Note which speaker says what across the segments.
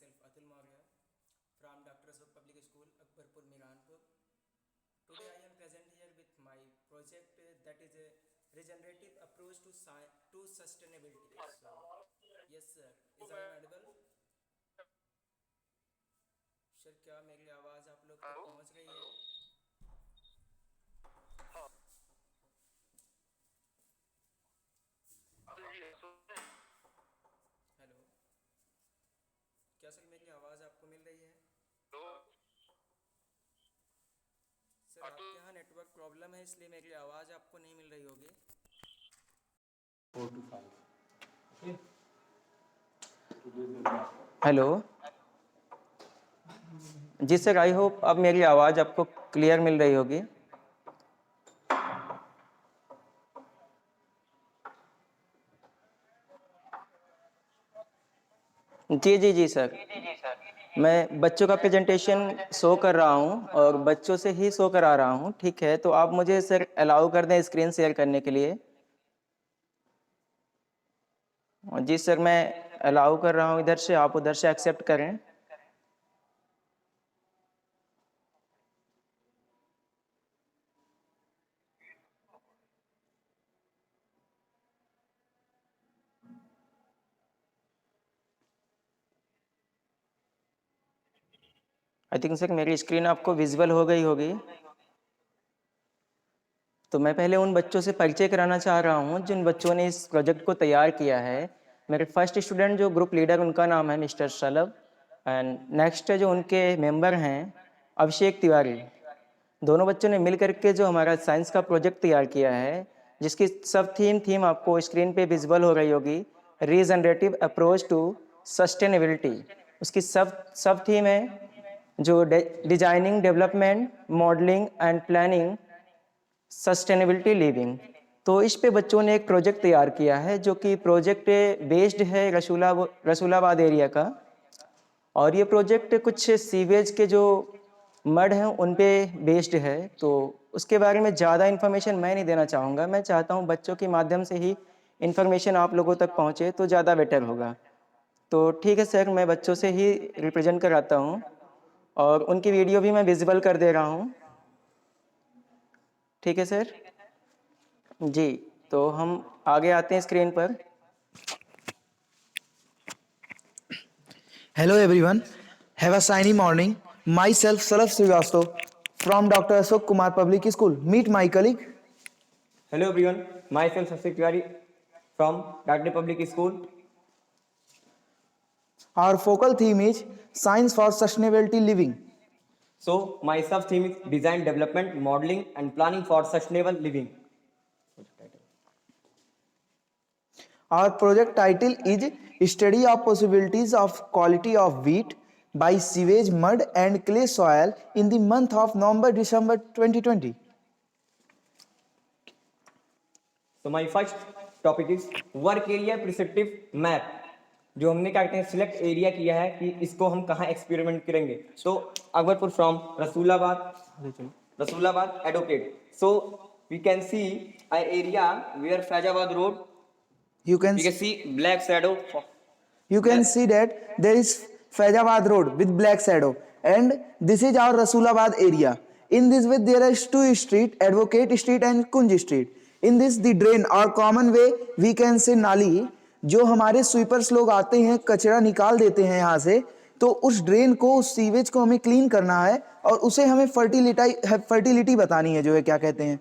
Speaker 1: myself Atul Maurya from Dr. Ashok Public School, Akbarpur, Miranpur. Today I am present here with my project that is a regenerative approach to sustainability. So, yes sir, is I audible? Sir क्या मेरी आवाज़ आप लोग तक पहुंच रही है? Hello, क्या सर मेरी आवाज़ आपको मिल रही है? सर आपके यहाँ नेटवर्क प्रॉब्लम है इसलिए मेरी आवाज़ आपको नहीं मिल रही होगी।
Speaker 2: 4 to 5. Okay.
Speaker 1: हेलो जी सर, आई होप अब मेरी आवाज़ आपको क्लियर मिल रही होगी। जी जी जी सर, मैं बच्चों का प्रेजेंटेशन शो कर रहा हूँ और बच्चों से ही शो करा रहा हूँ। ठीक है, तो आप मुझे सर अलाउ कर दें स्क्रीन शेयर करने के लिए। जी सर, मैं अलाउ कर रहा हूँ इधर से, आप उधर से एक्सेप्ट करें। आई थिंक सर मेरी स्क्रीन आपको विजिबल हो गई होगी। तो मैं पहले उन बच्चों से परिचय कराना चाह रहा हूँ जिन बच्चों ने इस प्रोजेक्ट को तैयार किया है। मेरे फर्स्ट स्टूडेंट जो ग्रुप लीडर, उनका नाम है मिस्टर शलभ, एंड नेक्स्ट जो उनके मेंबर हैं अभिषेक तिवारी। दोनों बच्चों ने मिल करके जो हमारा साइंस का प्रोजेक्ट तैयार किया है, जिसकी सब थीम आपको स्क्रीन पे विजिबल हो रही होगी, रीजनरेटिव अप्रोच टू सस्टेनेबिलिटी। उसकी सब थीम है जो designing, development, modelling and planning sustainability living. तो इस पे बच्चों ने एक प्रोजेक्ट तैयार किया है जो कि प्रोजेक्ट बेस्ड है रसूलाबाद एरिया का। और ये प्रोजेक्ट कुछ सीवेज के जो मड हैं उन पे बेस्ड है। तो उसके बारे में ज़्यादा इन्फॉर्मेशन मैं नहीं देना चाहूँगा। मैं चाहता हूँ बच्चों के माध्यम से ही इन्फॉर्मेशन आप लोगों तक पहुँचे तो ज़्यादा बेटर होगा। तो ठीक है सर, मैं बच्चों से ही रिप्रेजेंट कराता हूँ और उनकी वीडियो भी मैं विजिबल कर दे रहा हूँ। ठीक है सर जी, तो हम आगे आते हैं स्क्रीन पर।
Speaker 3: Hello everyone, have a shiny morning. Myself Salaf Srivastav from Dr. Ashok Kumar Public School. Meet my colleague.
Speaker 4: Hello everyone, myself Sasik Tiwari from Dr. Public School.
Speaker 3: Our focal theme is Science for Sustainability Living.
Speaker 4: So my sub theme is design, development, modeling and planning for sustainable living.
Speaker 3: Our project title is Study of Possibilities of Quality of Wheat by Sewage, Mud and Clay Soil in the month of November-December 2020.
Speaker 4: So my first topic is work area prescriptive map. जो हमने क्या कहते हैं select area किया है कि इसको हम कहाँ एक्सपेरिमेंट करेंगे। So Akbarpur from Rasulabad advocate. So we can see a area where Faizabad road,
Speaker 3: You can
Speaker 4: we can see black shadow.
Speaker 3: see that there is Faizabad Road with black shadow, and this is our Rasulabad area. In this way there are two street, Advocate Street and Kunj Street. In this the drain or common way we can say नाली, जो हमारे sweepers लोग आते हैं कचरा निकाल देते हैं यहाँ से, तो उस ड्रेन को, उस सीवेज को हमें क्लीन करना है और उसे हमें फर्टिलिटी बतानी है, जो है क्या कहते हैं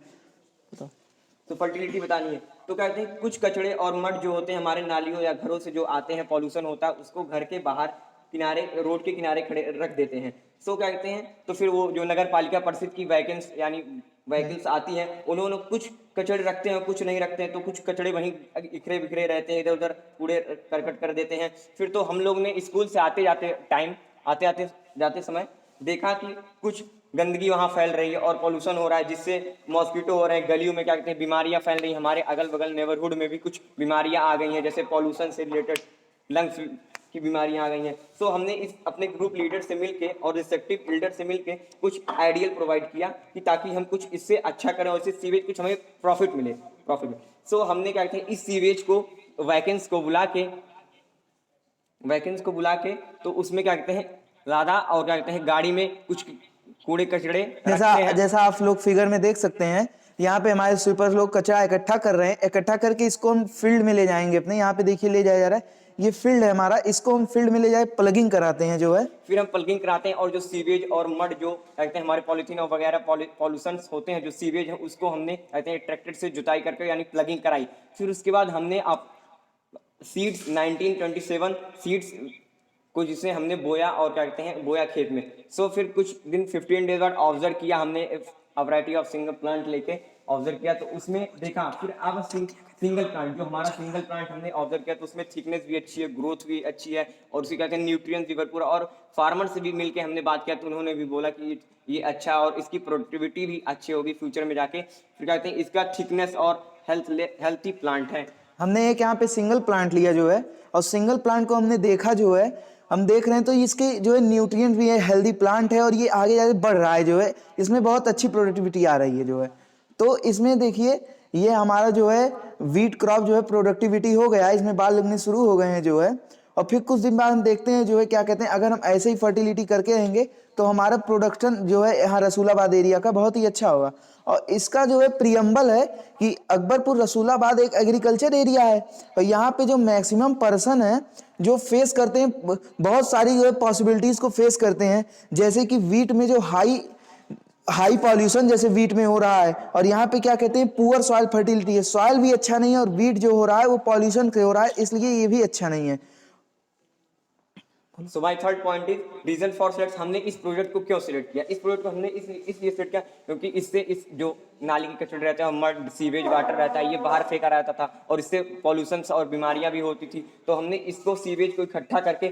Speaker 4: तो फर्टिलिटी बतानी है। तो कहते हैं कुछ कचड़े और मड जो होते हैं हमारे नालियों या घरों से जो आते हैं, पॉल्यूशन होता है, उसको घर के बाहर किनारे, रोड के किनारे खड़े रख देते हैं। सो क्या कहते हैं, तो फिर वो जो नगर पालिका परिषद की वैकेंस यानी व्हीकल्स आती हैं, उन्होंने कुछ कचड़े रखते हैं, कुछ नहीं रखते हैं। तो कुछ कचड़े वहीं इखरे बिखरे रहते हैं, इधर उधर कूड़े करकट कर देते हैं। फिर तो हम लोग ने स्कूल से आते जाते समय देखा कि कुछ गंदगी वहाँ फैल रही है और पोल्यूशन हो रहा है, जिससे मॉस्किटो हो रहे हैं, गलियों में क्या कहते हैं बीमारियाँ फैल रही हैं। हमारे अगल बगल नेबरहुड में भी कुछ बीमारियाँ आ गई हैं, जैसे पोल्यूशन से रिलेटेड लंग्स की बीमारियाँ आ गई हैं। सो हमने इस अपने ग्रुप लीडर से मिलके और रिस्पेक्टिव एल्डर से मिलके कुछ आइडियल प्रोवाइड किया कि ताकि हम कुछ इससे अच्छा करें और इससे सीवेज कुछ हमें प्रॉफिट मिले। सो हमने क्या कहते हैं इस सीवेज को वैकेंस को बुला के वैकेंस को बुला के तो उसमें क्या कहते हैं लादा और क्या कहते हैं गाड़ी में कुछ कूड़े कचड़े
Speaker 3: जैसा
Speaker 4: रखते हैं।
Speaker 3: जैसा आप लोग फिगर में देख सकते हैं, यहाँ पे हमारे स्वीपर्स लोग कचरा इकट्ठा कर रहे हैं। इकट्ठा करके इसको हम फील्ड में ले जाएंगे अपने। यहाँ पे देखिए ले जाया जा रहा है, ये फील्ड है हमारा, इसको हम फील्ड में ले जाए प्लगिंग कराते हैं जो है।
Speaker 4: फिर हम प्लगिंग कराते हैं और जो सीवेज और मड जो कहते हैं हमारे पॉलीथीन और वगैरह पॉल्यूशंस होते हैं जो सीवेज है उसको हमने कहते हैं ट्रैक्टर से जुताई करके यानी प्लगिंग कराई। फिर उसके बाद हमने आप सीड्स 1927 सीड्स को जिसे हमने बोया और क्या कहते हैं बोया खेत में। सो फिर कुछ दिन 15 डेज बाद ऑब्जर्व किया हमने वैरायटी ऑफ सिंगल प्लांट लेके ऑब्जर्व किया तो उसमें देखा। फिर अब सिंगल प्लांट जो हमारा सिंगल प्लांट हमने ऑब्जर्व किया तो उसमें थिकनेस भी अच्छी है, ग्रोथ भी अच्छी है और उसी कहते हैं न्यूट्रिएंट्स भी भरपूर। और फार्मर से भी मिलके हमने बात किया तो उन्होंने भी बोला कि ये अच्छा और इसकी प्रोडक्टिविटी भी अच्छी होगी फ्यूचर में जाके। फिर कहते हैं इसका थिकनेस और हेल्थी प्लांट है।
Speaker 3: हमने एक यहाँ पे सिंगल प्लांट लिया जो है, और सिंगल प्लांट को हमने देखा जो है, हम देख रहे हैं तो इसके जो है न्यूट्रिएंट भी है, हेल्दी प्लांट है और ये आगे जाके बढ़ रहा है जो है, इसमें बहुत अच्छी प्रोडक्टिविटी आ रही है जो है। तो इसमें देखिए ये हमारा जो है वीट क्रॉप जो है प्रोडक्टिविटी हो गया है, इसमें बाल लगने शुरू हो गए हैं जो है। और फिर कुछ दिन बाद हम देखते हैं जो है क्या कहते हैं, अगर हम ऐसे ही फर्टिलिटी करके रहेंगे तो हमारा प्रोडक्शन जो है यहाँ रसूलाबाद एरिया का बहुत ही अच्छा होगा। और इसका जो है प्रियम्बल है कि अकबरपुर रसूलाबाद एक एग्रीकल्चर एरिया है और यहाँ पे जो मैक्सिमम पर्सन है जो फेस करते हैं बहुत सारी जो है पॉसिबिलिटीज़ को फेस करते हैं, जैसे कि वीट में जो हाई पॉल्यूशन जैसे वीट में हो रहा है, और यहाँ पे क्या कहते हैं पुअर सॉइल फर्टिलिटी है, सॉइल भी अच्छा नहीं है और वीट जो हो रहा है वो पॉल्यूशन से हो रहा है, इसलिए ये भी अच्छा नहीं है।
Speaker 4: So my third point is reason for select. हमने इस प्रोजेक्ट को क्यों सिलेक्ट किया? इस प्रोजेक्ट को हमने इसलिए सिलेक्ट किया क्योंकि इससे इस जो नाली के कचरे रहते हैं मड सीवेज वाटर रहता है ये बाहर फेंका रहता था और इससे पॉल्यूशन और बीमारियां भी होती थी। तो हमने इसको सीवेज को इकट्ठा करके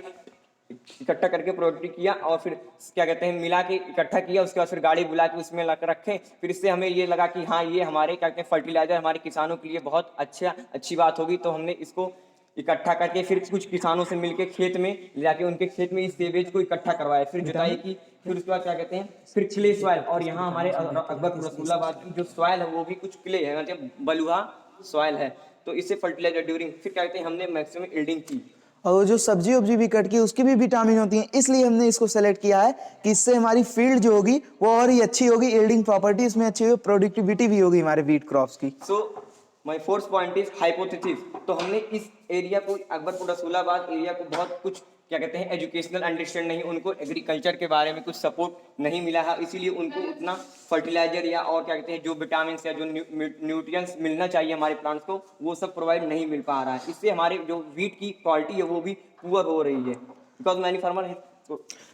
Speaker 4: प्रोडक्ट किया और फिर क्या कहते हैं मिला के इकट्ठा किया। उसके बाद फिर गाड़ी बुला के उसमें रखें। फिर इससे हमें ये लगा कि हाँ ये हमारे क्या कहते हैं फर्टिलाइजर हमारे किसानों के लिए बहुत अच्छी बात होगी। तो हमने इसको इकट्ठा करके फिर कुछ किसानों से मिलके खेत में ले जाके उनके खेत में इस सीवेज को इकट्ठा करवाया, फिर जुताई की। फिर उसके बाद क्या कहते हैं फिर क्ले सॉइल, और यहाँ हमारे अकबरपुर रसूलाबाद की जो सॉइल है वो भी कुछ क्ले है मतलब बलुआ सॉइल है, तो इससे फर्टिलाइजर ड्यूरिंग फिर क्या कहते हैं हमने मैक्सिमम यील्डिंग की।
Speaker 3: और जो सब्जी वब्जी भी कट की उसकी भी विटामिन होती है, इसलिए हमने इसको सेलेक्ट किया है कि इससे हमारी फील्ड जो होगी वो और ही अच्छी होगी, यील्डिंग प्रॉपर्टी इसमें अच्छी होगी, प्रोडक्टिविटी भी होगी हमारे वीट क्रॉप्स की।
Speaker 4: So my fourth point is hypothesis. तो हमने इस एरिया को अकबरपुर रसूलाबाद एरिया को बहुत कुछ क्या कहते हैं एजुकेशनल अंडरस्टैंड नहीं, उनको एग्रीकल्चर के बारे में कुछ सपोर्ट नहीं मिला है, इसीलिए उनको उतना फर्टिलाइजर या और क्या कहते हैं जो विटामिन या जो न्यूट्रिएंट्स मिलना चाहिए हमारे प्लांट्स को वो सब प्रोवाइड नहीं मिल पा रहा है। इससे हमारे जो वीट की क्वालिटी है वो भी पुअर हो रही है बिकॉज मैनी फार्मर है।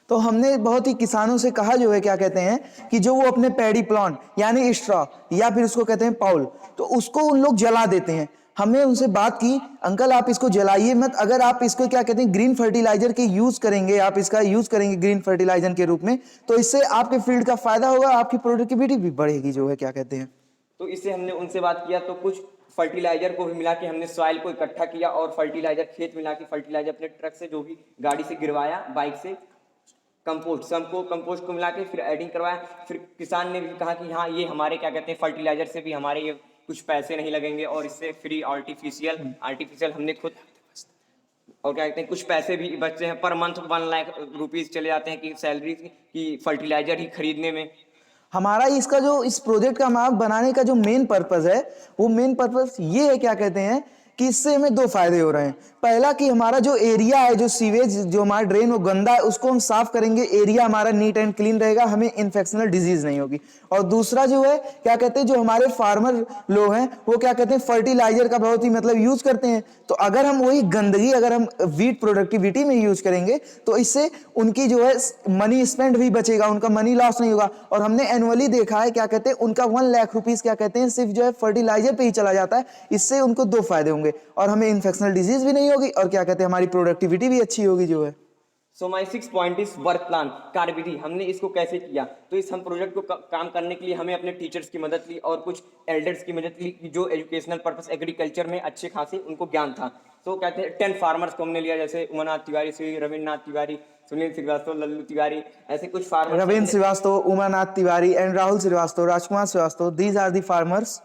Speaker 3: तो हमने बहुत ही किसानों से कहा जो है क्या कहते हैं कि जो वो अपने पैडी प्लांट यानी स्ट्रॉ या फिर उसको कहते हैं पाउल, तो उसको उन लोग जला देते हैं। हमने उनसे बात की, अंकल आप इसको जलाइए मत, अगर आप इसको क्या कहते हैं ग्रीन फर्टिलाइजर के यूज करेंगे, आप इसका यूज करेंगे ग्रीन फर्टिलाइजर के रूप में, तो इससे आपके फील्ड का फायदा होगा, आपकी प्रोडक्टिविटी भी बढ़ेगी जो है क्या कहते हैं।
Speaker 4: तो इससे हमने उनसे बात किया तो कुछ फर्टिलाइजर को भी मिला के हमने सॉइल को इकट्ठा किया और फर्टिलाइजर खेत मिला के फर्टिलाइजर अपने ट्रक से जो भी गाड़ी से गिरवाया बाइक से कंपोस्ट को मिला के फिर एडिंग करवाया। फिर किसान ने भी कहा कि हाँ ये हमारे क्या कहते हैं फर्टिलाइजर से भी हमारे ये कुछ पैसे नहीं लगेंगे और इससे फ्री आर्टिफिशियल हमने खुद और क्या कहते हैं कुछ पैसे भी बचते हैं, पर मंथ 1 लाख रुपीज चले जाते हैं कि सैलरी की फर्टिलाइजर ही खरीदने में।
Speaker 3: हमारा इसका जो इस प्रोजेक्ट का हमारा बनाने का जो मेन पर्पस है वो मेन पर्पस ये है क्या कहते हैं कि इससे हमें 2 फायदे हो रहे हैं। पहला कि हमारा जो एरिया है जो सीवेज जो हमारा ड्रेन वो गंदा है उसको हम साफ करेंगे, एरिया हमारा नीट एंड क्लीन रहेगा, हमें इन्फेक्शनल डिजीज नहीं होगी। और दूसरा जो है क्या कहते हैं जो हमारे फार्मर लोग हैं वो क्या कहते हैं फर्टिलाइजर का बहुत ही मतलब यूज करते हैं, तो अगर हम वही गंदगी अगर हम वीट प्रोडक्टिविटी में यूज करेंगे तो इससे उनकी जो है मनी स्पेंड भी बचेगा, उनका मनी लॉस नहीं होगा। और हमने एनुअली देखा है क्या कहते हैं उनका 1 लाख रुपीज क्या कहते हैं सिर्फ जो है फर्टिलाइजर पे ही चला जाता है। इससे उनको 2 फायदे होंगे और हमें इन्फेक्शनल डिजीज भी नहीं होगी और क्या कहते हैं हमारी प्रोडक्टिविटी भी अच्छी होगी जो है।
Speaker 4: So my 6th point is work plan, कार्यविधि। हमने इसको कैसे किया तो इस हम प्रोजेक्ट को काम करने के लिए हमें अपने टीचर्स की मदद ली और कुछ एल्डर्स की मदद ली जो एजुकेशनल पर्पस एग्रीकल्चर में अच्छे खासे उनको ज्ञान था। तो कहते हैं 10 फार्मर्स को हमने लिया जैसे उमानाथ तिवारी, श्री रविन्द्रनाथ तिवारी, सुनील श्रीवास्तव, लल्लू तिवारी, ऐसे कुछ farmers.
Speaker 3: Ravindra Srivastava, Umanath Tiwari and Rahul Srivastava, Rajkumar Srivastava, these are the farmers.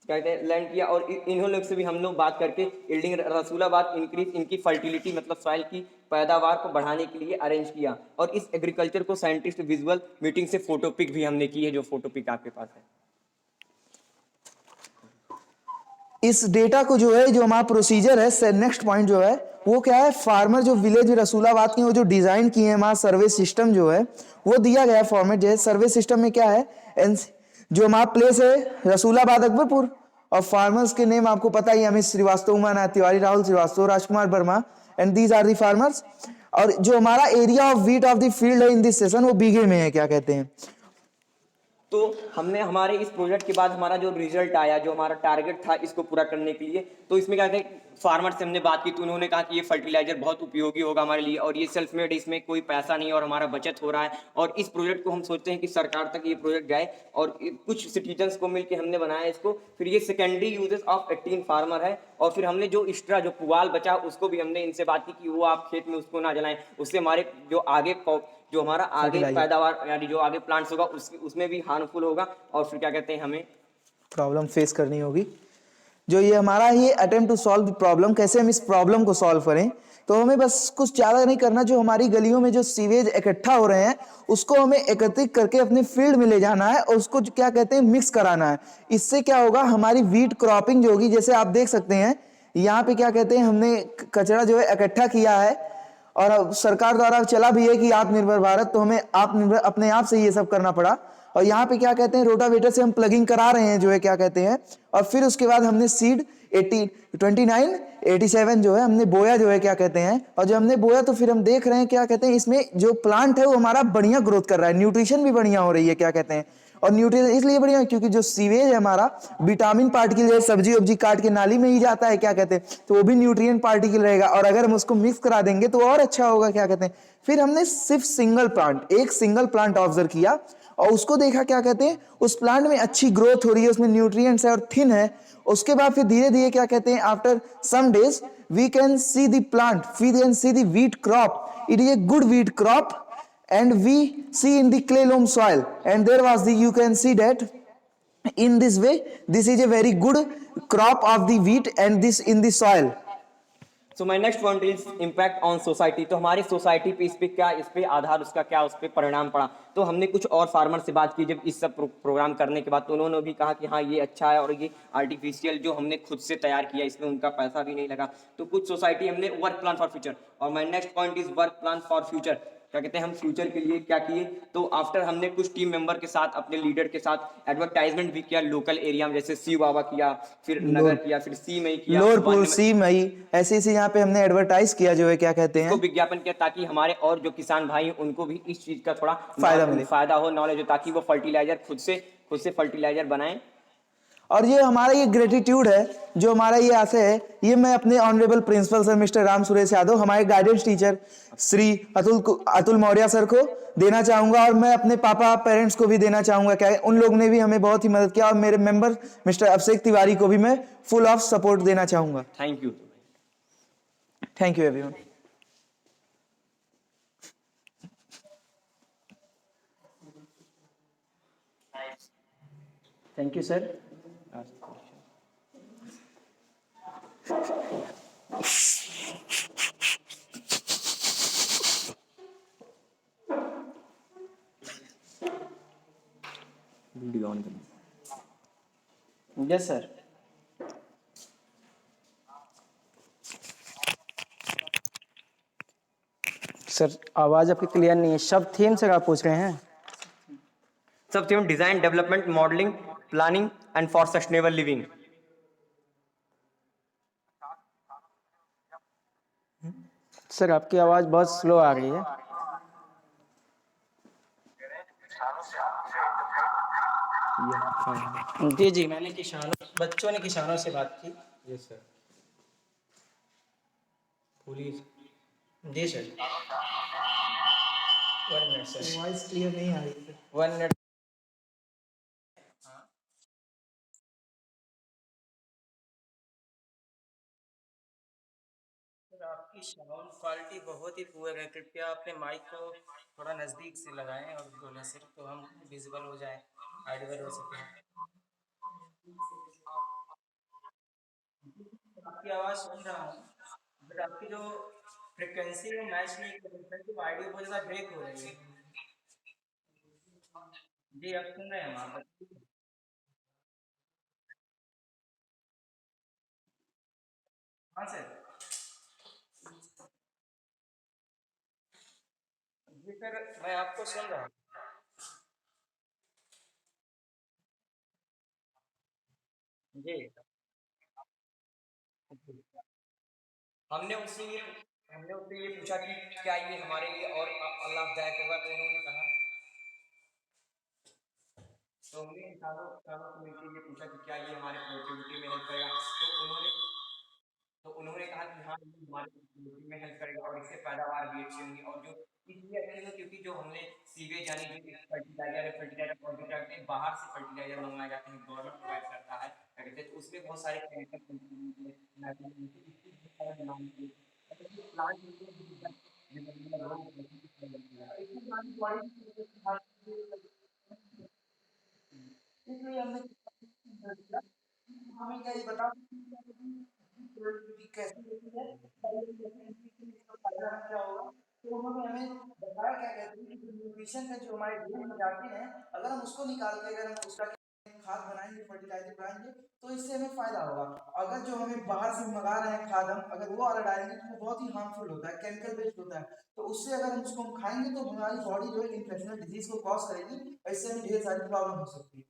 Speaker 4: कहते हैं लैंड किया, और इन्हों लोग से भी हम लोग बात करके यील्डिंग रसूलाबाद इंक्रीज इनकी फर्टिलिटी मतलब सॉइल की पैदावार को बढ़ाने के लिए अरेंज किया। और इस एग्रीकल्चर को साइंटिस्ट विजुअल मीटिंग से फोटो पिक भी हमने की है, जो फोटो पिक आपके पास है।
Speaker 3: इस डेटा को जो है, जो हमारा प्रोसीजर है, नेक्स्ट पॉइंट जो है वो क्या है, फार्मर जो विलेज रसूलाबाद के वो जो डिजाइन किए हैं हमारा सर्वे सिस्टम जो है वो दिया गया फॉर्मेट जो है। सर्वे सिस्टम में क्या है, जो हमारा प्लेस है रसूलाबाद अकबरपुर, और फार्मर्स के नेम आपको पता ही, Amit Shrivastava, Umanath Tiwari, Rahul Srivastava, Rajkumar Verma, and these are the farmers. और जो हमारा area of wheat of the field है इन दिस सेशन वो बीघे में है, क्या कहते हैं।
Speaker 4: तो हमने हमारे इस प्रोजेक्ट के बाद हमारा जो रिजल्ट आया, जो हमारा टारगेट था इसको पूरा करने के लिए, तो इसमें क्या कहते हैं, फार्मर से हमने बात की तो उन्होंने कहा कि ये फर्टिलाइजर बहुत उपयोगी होगा हमारे लिए, और ये सेल्फ मेड, इसमें कोई पैसा नहीं और हमारा बचत हो रहा है। और इस प्रोजेक्ट को हम सोचते हैं कि सरकार तक ये प्रोजेक्ट जाए, और कुछ सिटीजन्स को मिलकर हमने बनाया इसको। फिर ये सेकेंडरी यूजेस ऑफ 18 फार्मर है। और फिर हमने जो एक्स्ट्रा जो पुआल बचा उसको भी हमने इनसे बात की कि वो आप खेत में उसको ना जलाएं, उससे हमारे जो हमारा आगे पैदावार यानी जो आगे प्लांट्स होगा उसमें भी हार्मफुल होगा, और फिर क्या कहते हैं हमें
Speaker 3: प्रॉब्लम फेस करनी होगी। जो ये हमारा ही अटेम्प्ट टू सॉल्व प्रॉब्लम, कैसे हम इस प्रॉब्लम को सॉल्व करें, तो हमें बस कुछ ज्यादा नहीं करना। जो हमारी गलियों में जो सीवेज इकट्ठा हो रहे हैं उसको हमें एकत्रित करके अपने फील्ड में ले जाना है और उसको क्या कहते हैं मिक्स कराना है। इससे क्या होगा, हमारी वीट क्रॉपिंग जो होगी, जैसे आप देख सकते हैं यहाँ पे क्या कहते हैं हमने कचरा जो है इकट्ठा किया है, और अब सरकार द्वारा चला भी है कि आत्मनिर्भर भारत, तो हमें आत्मनिर्भर अपने आप से ये सब करना पड़ा। और यहाँ पे क्या कहते हैं रोटावेटर से हम प्लगिंग करा रहे हैं जो है, क्या कहते हैं। और फिर उसके बाद हमने सीड 29 87 जो है हमने बोया जो है, क्या कहते हैं। और जो हमने बोया तो फिर हम देख रहे हैं क्या कहते हैं इसमें जो प्लांट है वो हमारा बढ़िया ग्रोथ कर रहा है, न्यूट्रिशन भी बढ़िया हो रही है, क्या कहते हैं। और न्यूट्रिशन इसलिए बढ़िया क्योंकि जो सीवेज है हमारा विटामिन पार्टिकल जो है सब्जी वब्जी काट के नाली में ही जाता है, क्या कहते हैं, तो वो भी न्यूट्रिएंट पार्टिकल रहेगा। और अगर हम उसको मिक्स करा देंगे तो और अच्छा होगा, क्या कहते हैं। फिर हमने सिर्फ एक सिंगल प्लांट ऑब्जर्व किया और उसको देखा, क्या कहते हैं, उस प्लांट में अच्छी ग्रोथ हो रही है, उसमें न्यूट्रिएंट्स है और थिन है। उसके बाद फिर धीरे धीरे क्या कहते हैं after some days we can see the plant, we can see the wheat crop, it is a good wheat crop, and we see in the clay loam soil, and there was the, you can see that in this way this is a very good crop of the wheat and this in the soil.
Speaker 4: So my next point is impact on society. तो हमारी society पे इस पे आधार उसका क्या उस पर परिणाम पड़ा। तो हमने कुछ और फार्मर से बात की जब इस सब प्रोग्राम करने के बाद, तो उन्होंने भी कहा कि हाँ ये अच्छा है और ये आर्टिफिशियल जो हमने खुद से तैयार किया इसमें उनका पैसा भी नहीं लगा। तो कुछ सोसाइटी हमने वर्क प्लान फॉर फ्यूचर, और my next point is work plan for future. क्या कहते हैं हम फ्यूचर के लिए क्या किए, तो आफ्टर हमने कुछ टीम मेंबर के साथ अपने लीडर के साथ एडवर्टाइजमेंट भी किया लोकल एरिया में, जैसे सी बाबा किया, फिर नगर किया, फिर सी में किया,
Speaker 3: लोरपुर, सी मई, ऐसे ऐसे यहाँ पे हमने एडवर्टाइज किया जो है, क्या कहते हैं,
Speaker 4: विज्ञापन किया, ताकि हमारे और जो किसान भाई हैं उनको भी इस चीज का थोड़ा फायदा हो, नॉलेज हो, ताकि वो फर्टिलाइजर खुद से फर्टिलाइजर बनाएं।
Speaker 3: और ये हमारा ये ग्रेटिट्यूड है, जो हमारा ये आशय है, ये मैं अपने honourable principal sir mister Ram Suresh Yadav, हमारे guidance teacher Shri Atul Maurya sir को देना चाहूंगा, और मैं अपने पापा पेरेंट्स को भी देना चाहूंगा। क्या उन लोग ने भी हमें बहुत ही मदद किया, और मेरे मेंबर मिस्टर अभिषेक तिवारी को भी मैं फुल ऑफ सपोर्ट देना चाहूंगा।
Speaker 4: Thank you.
Speaker 3: Thank you everyone.
Speaker 1: Thank you sir.
Speaker 4: Video on करें।
Speaker 1: Yes sir. सर आवाज आपकी क्लियर नहीं है, शब्द थीम सर आप पूछ रहे हैं।
Speaker 4: सब theme design, development, modelling, planning and for sustainable living.
Speaker 1: Sir आपकी आवाज बहुत स्लो आ रही है। जी जी, मैंने बच्चों ने किसानों से बात की।
Speaker 2: Yes sir. पुलिस।
Speaker 1: जी sir. 1 minute sir,
Speaker 3: voice clear नहीं आ रही है।
Speaker 1: 1 मिनट। सर आपकी साउंड क्वालिटी बहुत ही पुअर है, कृपया अपने माइक को थोड़ा नज़दीक से लगाएं और बोलें सर, तो हम विजिबल हो जाएं, ऑडिबल हो सकें। आपकी आवाज़ सुन रहा हूँ, बट आपकी जो फ्रीक्वेंसी है वो मैच नहीं कर रही है, तो ऑडियो बहुत ज़्यादा ब्रेक हो रही है। जी, अब सुन रहे हैं हम आप। हाँ सर। जी सर, मैं आपको सुन रहा हूँ। जी। हमने उससे ये हमने उससे ये पूछा कि क्या ये हमारे लिए और लाभदायक होगा, तो उन्होंने कहा, तो हमने इंसानों इंसानों से मिलकर ये पूछा कि क्या ये हमारे प्रोडक्टिविटी में हेल्प करेगा, तो उन्होंने कहा कि हाँ, ये हमारे प्रोडक्टिविटी में हेल्प करेगा और इससे पैदावार भी अच्छी होंगी, और जो इसलिए अच्छी है क्योंकि जो हमने सीवेज यानी जो फर्टिलाइजर प्रोड्यूस करते हैं, बाहर से फर्टिलाइजर मंगवाए जाते हैं, गवर्नमेंट प्रोवाइड करता है, क्या कहते हैं, तो उसमें बहुत सारे इसलिए हमने हमें क्या ये बता कैसे होती है, फायदा क्या होगा, तो उन्होंने हमें बताया क्या कहते हैं कि न्यूट्रिशन में जो हमारे गेम में जाते हैं, अगर हम उसको निकाल के अगर हम उसका खाद बनाएंगे, फर्टिलाइजर बनाएंगे, तो इससे हमें फायदा होगा। अगर जो हमें बाहर से मंगा रहे हैं खाद, हम अगर वो वाला डालेंगे तो वो बहुत ही हार्मफुल होता है, केमिकल बेस्ड होता है, तो उससे अगर हम उसको खाएंगे तो हमारी बॉडी जो है इन्फेक्शनल डिजीज को कॉज करेगी, इससे हमें ढेर सारी प्रॉब्लम हो सकती है।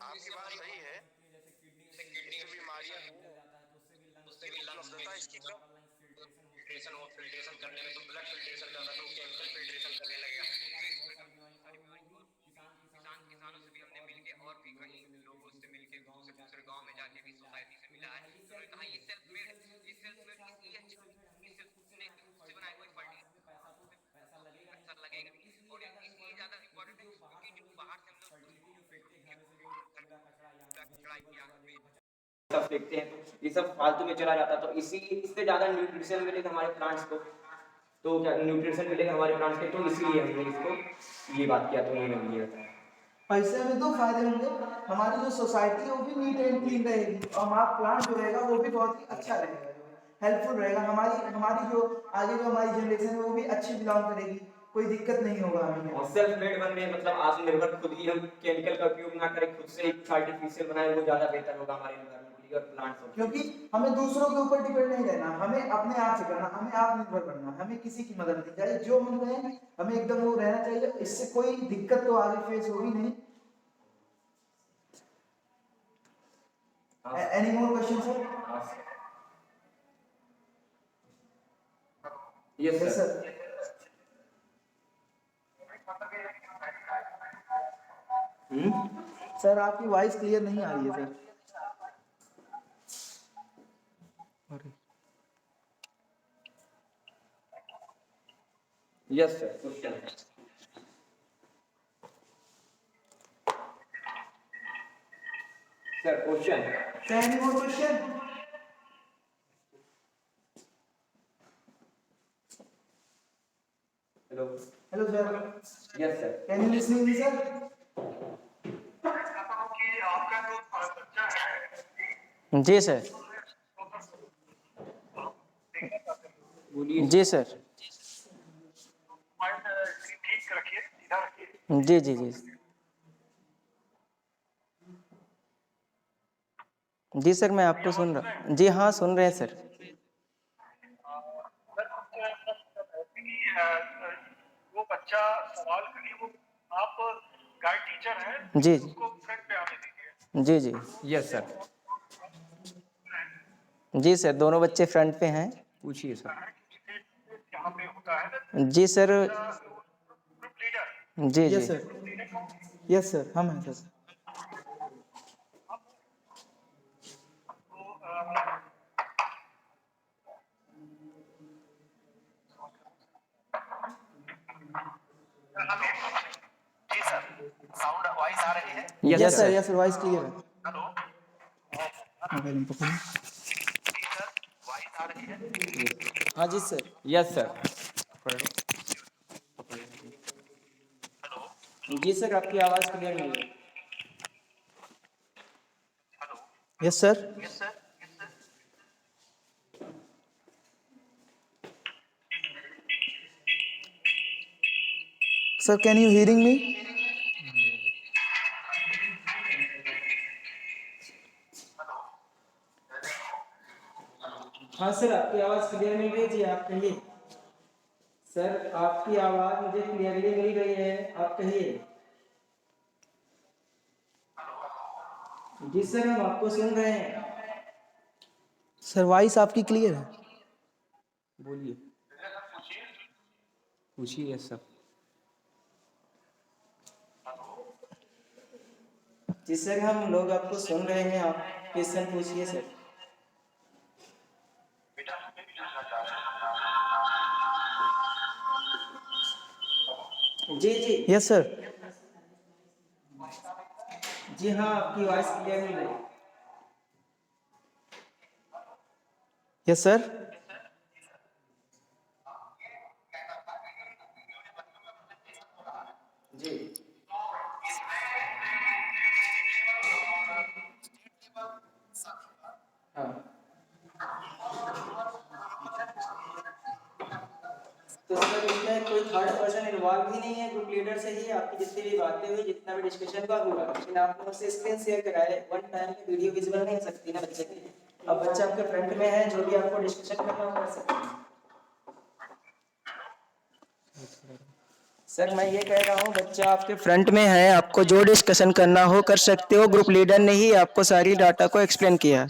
Speaker 5: आपकी बात सही है। जैसे किडनी की बीमारियां हो, उससे भी लंग्स होता है, इसकी तो फिल्ट्रेशन करने में तो ब्लड फिल्ट्रेशन करना तो केमिकल फिल्ट्रेशन करने लगेगा। तो इस प्रकार की बहुत सारी बीमारी और भी किसानों से भी हमने मिलके और भी कई लोगों से मिलके दूसरे दूसरे गांव में जाके भी सोसाइटी से मिला है, तो उन्होंने कहा ये सेल्फ मेड इसलिए अच्छा कि सिर्फ अपने खुद से बनाए हुए पैसा लगेगा नहीं, और इसलिए ज्यादा इम्पोर्टेंट है क्योंकि जो बाहर से हम लोग कचरा या
Speaker 4: सब फेंकते हैं, तो ये सब फालतू में चला जाता है, तो इसी इससे ज़्यादा न्यूट्रिशन मिलेगा हमारे प्लांट्स को, तो क्या न्यूट्रिशन मिलेगा हमारे प्लांट्स को, तो इसीलिए हमने इसको ये बात किया, तो उन्होंने ये बताया।
Speaker 3: पैसे में दो फायदे होंगे, हमारी जो सोसाइटी है वो भी नीट एंड क्लीन रहेगी, और हमारा प्लान जो रहेगा वो भी बहुत ही अच्छा रहेगा, हेल्पफुल रहेगा, हमारी हमारी जो आगे जो हमारी जनरेशन है वो भी अच्छी बिलोंग करेगी, कोई दिक्कत नहीं होगा हमें।
Speaker 4: और सेल्फ मेड बनने मतलब आत्मनिर्भर, खुद ही हम केमिकल का उपयोग ना करें, खुद से ही आर्टिफिशियल बनाए, वो ज़्यादा बेहतर होगा हमारे एनवायरनमेंट के लिए और प्लांट्स के लिए।
Speaker 3: क्योंकि हमें दूसरों के ऊपर डिपेंड नहीं रहना, हमें अपने आप से करना, हमें आत्मनिर्भर बनना, हमें किसी की मदद नहीं चाहिए, जो हम कहें हमें एकदम वो रहना चाहिए, इससे कोई दिक्कत तो आगे फेस होगी नहीं। Any more question sir?
Speaker 4: Yes
Speaker 3: yes
Speaker 4: sir.
Speaker 3: Sir. Sir आपकी वॉइस क्लियर नहीं आ रही है sir.
Speaker 4: Yes sir, question. Sir question.
Speaker 3: Any more question?
Speaker 4: Hello.
Speaker 3: Hello sir.
Speaker 4: Yes sir.
Speaker 3: Can you listening me sir?
Speaker 1: जी sir.
Speaker 4: बोलिए।
Speaker 1: जी sir. जी जी जी। जी sir, मैं आपको सुन रहा, जी हाँ सुन रहे हैं सर।
Speaker 5: वो बच्चा सवाल करिए, वो आप गाइड टीचर हैं,
Speaker 1: जी
Speaker 5: उसको फ्रंट पे आने दीजिए।
Speaker 1: जी जी।
Speaker 4: Yes sir.
Speaker 1: जी सर, दोनों बच्चे फ्रंट पे हैं।
Speaker 4: पूछिए सर।
Speaker 5: यहाँ पे होता है ना
Speaker 1: जी सर।
Speaker 5: ग्रुप लीडर,
Speaker 1: जी जी।
Speaker 3: Yes sir. यस सर, हम हैं सर।
Speaker 5: जी सर, साउंड वॉइस आ रही है?
Speaker 3: Yes sir, yes sir, voice clear है।
Speaker 5: हेलो,
Speaker 3: मोबाइल में पकड़ो।
Speaker 5: जी सर, वॉइस आ रही है?
Speaker 1: हाँ जी सर।
Speaker 4: Yes sir.
Speaker 5: हेलो
Speaker 1: जी सर, आपकी आवाज़ क्लियर नहीं है।
Speaker 5: Hello,
Speaker 3: Yes, sir. Sir, can you hearing me?
Speaker 1: हाँ सर, आपकी आवाज़ क्लियर मिल रही है जी, आप कहिए। सर, आपकी आवाज़ मुझे क्लियरली मिल रही है, आप कहिए। जी सर, हम आपको सुन रहे हैं।
Speaker 3: सर, वॉइस आपकी क्लियर है।
Speaker 2: बोलिए, पूछिए सब।
Speaker 1: जी सर, हम लोग आपको सुन रहे हैं, आप क्वेश्चन पूछिए सर। जी जी।
Speaker 3: Yes, sir.
Speaker 1: जी हाँ, आपकी वॉइस क्लियर मिल रही है।
Speaker 3: Yes, sir.
Speaker 1: जी हाँ, तो सर इसमें कोई थर्ड पर्सन इन्वॉल्व ही नहीं है, ग्रुप लीडर से ही आपकी जितनी भी बातें हुई, जितना भी डिस्कशन का हुआ, लेकिन आपने मुझसे स्क्रीन शेयर कराया, वन टाइम में वीडियो विजुअल नहीं हो सकती ना बच्चे की। अब बच्चा आपके फ्रंट में है, जो भी आपको डिस्कशन करना हो कर सकते हैं। सर मैं ये कह रहा हूँ, बच्चा आपके फ्रंट में है, आपको जो डिस्कशन करना हो कर सकते हो, ग्रुप लीडर ने ही आपको सारी डाटा को एक्सप्लेन किया।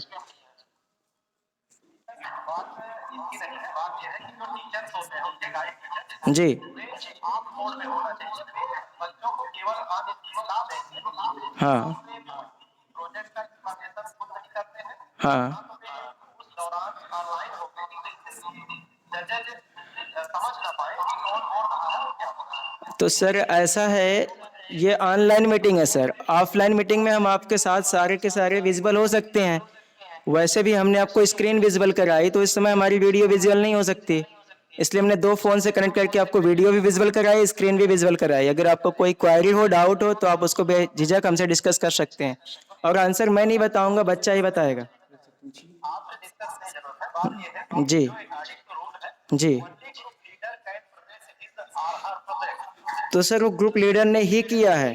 Speaker 5: बात इसकी नहीं है, बात यह है कि जो टीचर्स होते हैं उनके गाइड टीचर
Speaker 1: जी
Speaker 5: वे आप मोड में होना चाहिए। बच्चों को केवल आज ना देंगे
Speaker 1: हाँ
Speaker 5: अपने प्रोजेक्ट का इंफॉर्मेशन खुद नहीं करते हैं,
Speaker 1: हाँ।
Speaker 5: तो वे उस दौरान ऑनलाइन होकर जजेज समझ ना पाए कि कौन बोल रहा है और क्या बोल रहा है।
Speaker 1: तो सर ऐसा है, ये ऑनलाइन मीटिंग है सर। ऑफलाइन मीटिंग में हम आपके साथ सारे के सारे विजिबल हो सकते हैं। वैसे भी हमने आपको स्क्रीन विजिबल कराई, तो इस समय हमारी वीडियो विजुअल नहीं हो सकती, इसलिए हमने दो फ़ोन से कनेक्ट करके आपको वीडियो भी विजिबल कराई, स्क्रीन भी विजिबल कराई। अगर आपको कोई क्वायरी हो, डाउट हो, तो आप उसको बेझिझक हमसे डिस्कस कर सकते हैं, और आंसर मैं नहीं बताऊंगा, बच्चा ही बताएगा।
Speaker 5: आपसे डिस्कस नहीं जरूरत है, बात यह है
Speaker 1: जी
Speaker 5: जो अकॉर्डिंग टू रूल है
Speaker 1: जी।
Speaker 5: Only group leader can project his or her project.
Speaker 1: तो सर वो ग्रुप लीडर ने ही किया है।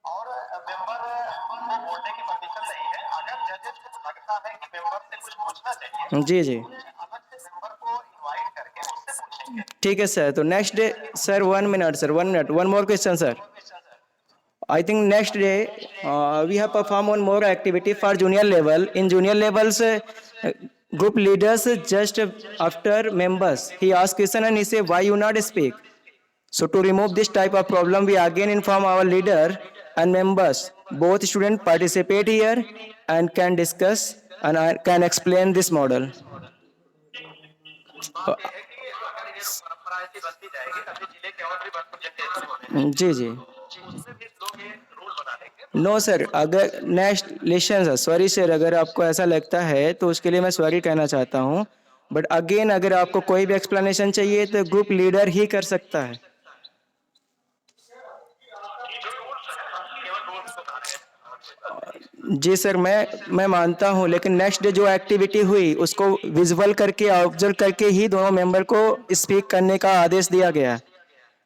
Speaker 5: और मेंबर को बोलने की परमिशन नहीं है। अगर जजेस को लगता है कि मेंबर से कुछ पूछना चाहिए
Speaker 1: जी जी
Speaker 5: तो अलग से मेंबर को इनवाइट करके उससे पूछेंगे।
Speaker 1: ठीक है सर। तो next day sir, 1 minute sir, 1 minute, one more question sir. I think next day we have performed one more activity for junior level. In junior levels, group leaders just after members, he asked question and he say, why you not speak? So to remove this type of problem, we again inform our leader and members. Both students participate here and can discuss and can explain this model.
Speaker 5: बात यह है कि अगर ये परंपरा ऐसी बनती जाएगी, अभी जिले के और भी बड़े प्रेजेंटेशन होने हैं
Speaker 1: जी जी।
Speaker 5: तो उसमें भी लोग ये रूल बना लेंगे।
Speaker 1: नो सर, अगर next listen sir, sorry sir, अगर आपको ऐसा लगता है तो उसके लिए मैं सॉरी कहना चाहता हूँ, बट अगेन अगर आपको कोई भी एक्सप्लेनेशन चाहिए तो ग्रुप लीडर ही कर सकता है।
Speaker 5: जो रूल्स है हम केवल रूल्स को बना रहे हैं और कोई बात नहीं।
Speaker 1: जी सर, मैं मानता हूँ, लेकिन नेक्स्ट डे जो एक्टिविटी हुई उसको विजुअल करके, ऑब्जर्व करके ही दोनों मेंबर को स्पीक करने का आदेश दिया गया,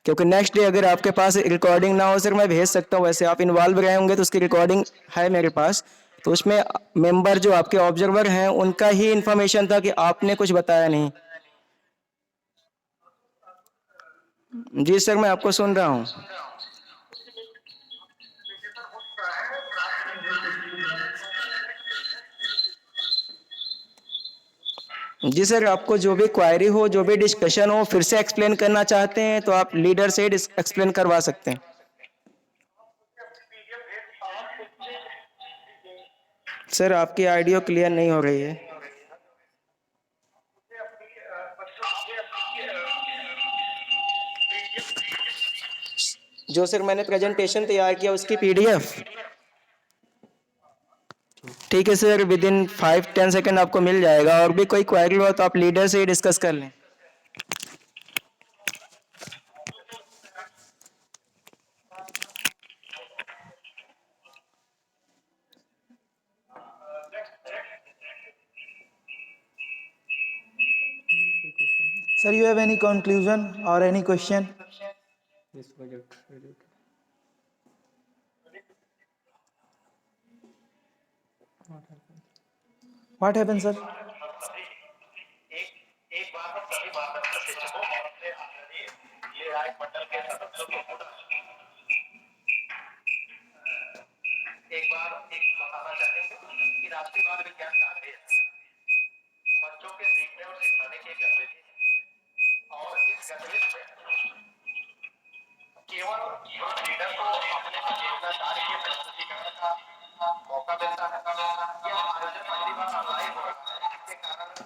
Speaker 1: क्योंकि नेक्स्ट डे अगर आपके पास रिकॉर्डिंग ना हो सर, मैं भेज सकता हूँ, वैसे आप इन्वॉल्व रहे होंगे तो उसकी रिकॉर्डिंग है मेरे पास, तो उसमें मेंबर जो आपके ऑब्जर्वर हैं उनका ही इंफॉर्मेशन था कि आपने कुछ बताया नहीं। जी सर, मैं आपको सुन रहा हूँ। जी सर, आपको जो भी क्वायरी हो, जो भी डिस्कशन हो, फिर से एक्सप्लेन करना चाहते हैं तो आप लीडर से एक्सप्लेन करवा सकते हैं। सर आपकी ऑडियो क्लियर नहीं हो रही है। जो सर मैंने प्रेजेंटेशन तैयार किया उसकी पीडीएफ। ठीक है सर, विद इन 5-10 सेकेंड आपको मिल जाएगा, और भी कोई क्वायरी हो तो आप लीडर से ही डिस्कस कर लें।
Speaker 3: Sir, you have any conclusion or any question?
Speaker 2: This project related.
Speaker 3: What happened, sir?
Speaker 5: एक बार हम सभी भारत शिक्षकों और अपने ये राय मंडल के सदस्यों को एक बार एक बताना चाहेंगे कि राष्ट्रीय बाल विज्ञान कार्य बच्चों के सीखने और सिखाने की गतिविधि है और इस गतिविधि में केवल लीडर को अपने चेतना कार्य के प्रस्तुतिकरण का मौका मिलता है या आयोजन पहली बार ऑनलाइन हो रहा है जिसके कारण